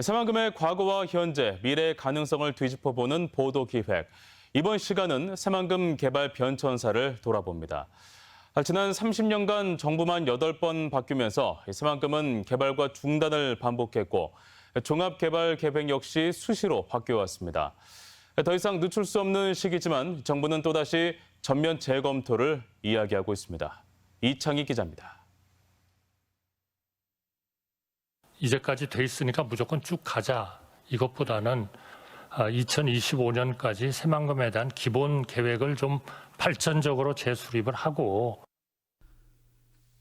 새만금의 과거와 현재, 미래의 가능성을 뒤집어보는 보도 기획. 이번 시간은 새만금 개발 변천사를 돌아봅니다. 지난 30년간 정부만 8번 바뀌면서 새만금은 개발과 중단을 반복했고 종합개발 계획 역시 수시로 바뀌어왔습니다. 더 이상 늦출 수 없는 시기지만 정부는 또다시 전면 재검토를 이야기하고 있습니다. 이창희 기자입니다. 이제까지 돼 있으니까 무조건 쭉 가자. 이것보다는 2025년까지 새만금에 대한 기본 계획을 좀 발전적으로 재수립을 하고.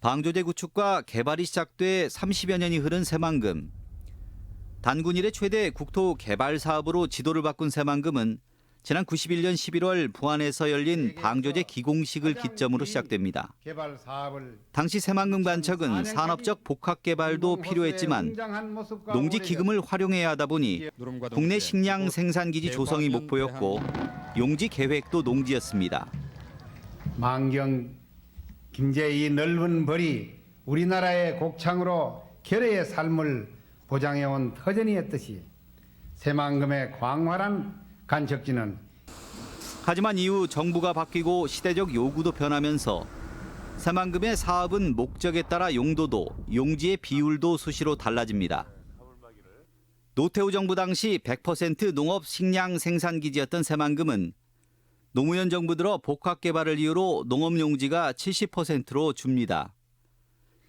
방조제 구축과 개발이 시작돼 30여 년이 흐른 새만금. 단군 이래 최대 국토 개발 사업으로 지도를 바꾼 새만금은 지난 91년 11월 부안에서 열린 방조제 기공식을 기점으로 시작됩니다. 당시 새만금 관측은 산업적 복합 개발도 필요했지만 농지 기금을 활용해야 하다 보니 국내 식량 생산기지 조성이 목표였고 용지 계획도 농지였습니다. 만경 김제의 넓은 벌이 우리나라의 곡창으로 결의의 삶을 보장해온 터전이었듯이 새만금의 광활한 간척지는 하지만 이후 정부가 바뀌고 시대적 요구도 변하면서 새만금의 사업은 목적에 따라 용도도 용지의 비율도 수시로 달라집니다. 노태우 정부 당시 100% 농업 식량 생산기지였던 새만금은 노무현 정부 들어 복합 개발을 이유로 농업 용지가 70%로 줍니다.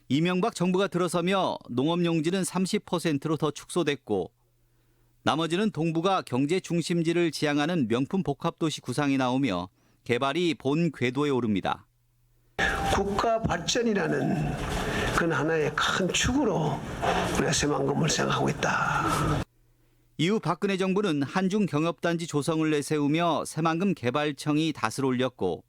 이명박 정부가 들어서며 농업 용지는 30%로 더 축소됐고 나머지는 동부가 경제 중심지를 지향하는 명품 복합도시 구상이 나오며 개발이 본 궤도에 오릅니다. 국가 발전이라는 그 하나의 큰 축으로 우리가 새만금을 생각하고 있다. 이후 박근혜 정부는 한중 경협단지 조성을 내세우며 새만금 개발청이 닷을 올렸고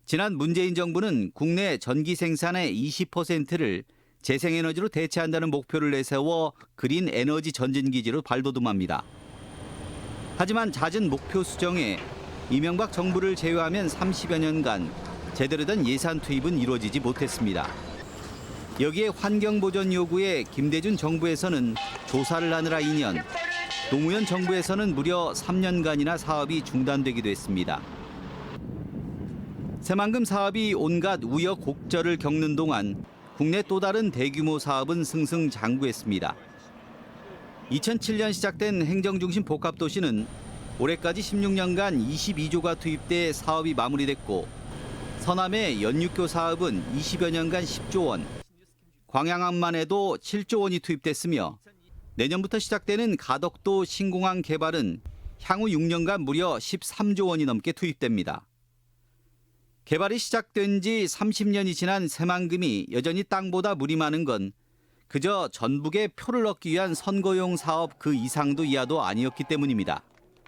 지난 문재인 정부는 국내 전기 생산의 20%를 재생에너지로 대체한다는 목표를 내세워 그린 에너지 전진기지로 발돋움합니다. 하지만 잦은 목표 수정에 이명박 정부를 제외하면 30여 년간 제대로 된 예산 투입은 이루어지지 못했습니다. 여기에 환경보전 요구에 김대중 정부에서는 조사를 하느라 2년, 노무현 정부에서는 무려 3년간이나 사업이 중단되기도 했습니다. 새만금 사업이 온갖 우여곡절을 겪는 동안 국내 또 다른 대규모 사업은 승승장구했습니다. 2007년 시작된 행정중심 복합도시는 올해까지 16년간 22조가 투입돼 사업이 마무리됐고 서남의 연육교 사업은 20여 년간 10조 원, 광양항만 해도 7조 원이 투입됐으며 내년부터 시작되는 가덕도 신공항 개발은 향후 6년간 무려 13조 원이 넘게 투입됩니다. 개발이 시작된 지 30년이 지난 새만금이 여전히 땅보다 물이 많은 건 그저 전북의 표를 얻기 위한 선거용 사업 그 이상도 이하도 아니었기 때문입니다.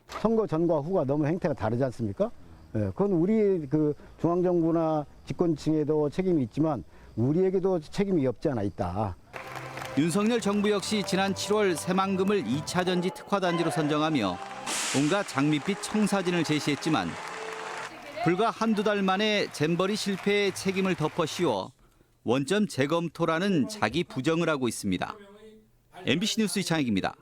선거 전과 후가 너무 행태가 다르지 않습니까? 그건 우리 중앙정부나 집권층에도 책임이 있지만 우리에게도 책임이 없지 않아 있다. 윤석열 정부 역시 지난 7월 새만금을 2차 전지 특화단지로 선정하며 온갖 장밋빛 청사진을 제시했지만 불과 한두 달 만에 잼버리 실패의 책임을 덮어 씌워 원점 재검토라는 자기 부정을 하고 있습니다. MBC 뉴스 이창익입니다.